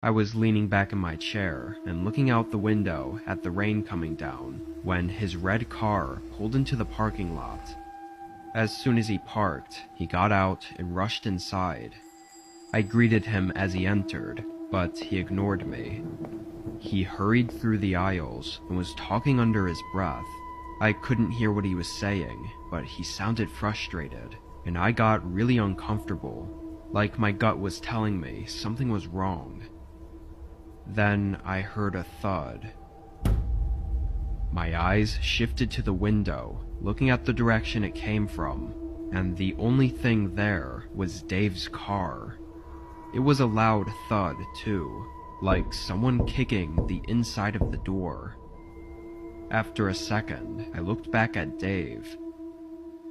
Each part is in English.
I was leaning back in my chair and looking out the window at the rain coming down when his red car pulled into the parking lot. As soon as he parked, he got out and rushed inside. I greeted him as he entered, but he ignored me. He hurried through the aisles and was talking under his breath. I couldn't hear what he was saying, but he sounded frustrated, and I got really uncomfortable, like my gut was telling me something was wrong. Then I heard a thud. My eyes shifted to the window, looking at the direction it came from, and the only thing there was Dave's car. It was a loud thud, too, like someone kicking the inside of the door. After a second, I looked back at Dave.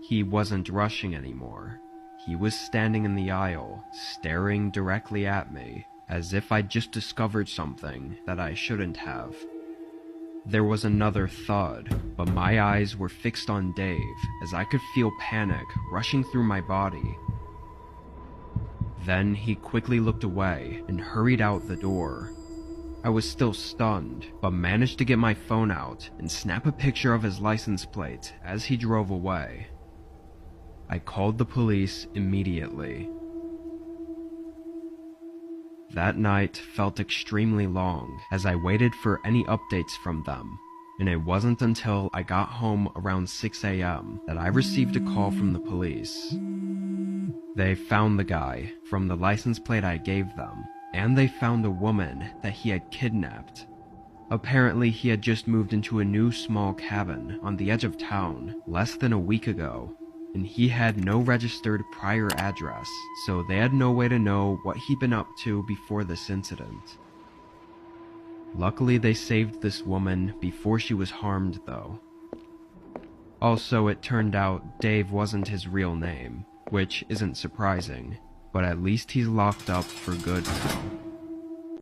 He wasn't rushing anymore. He was standing in the aisle, staring directly at me, as if I'd just discovered something that I shouldn't have. There was another thud, but my eyes were fixed on Dave as I could feel panic rushing through my body. Then he quickly looked away and hurried out the door. I was still stunned, but managed to get my phone out and snap a picture of his license plate as he drove away. I called the police immediately. That night felt extremely long as I waited for any updates from them, and it wasn't until I got home around 6 a.m. that I received a call from the police. They found the guy from the license plate I gave them, and they found a woman that he had kidnapped. Apparently, he had just moved into a new small cabin on the edge of town less than a week ago, and he had no registered prior address, so they had no way to know what he'd been up to before this incident. Luckily, they saved this woman before she was harmed, though. Also, it turned out Dave wasn't his real name, which isn't surprising, but at least he's locked up for good now.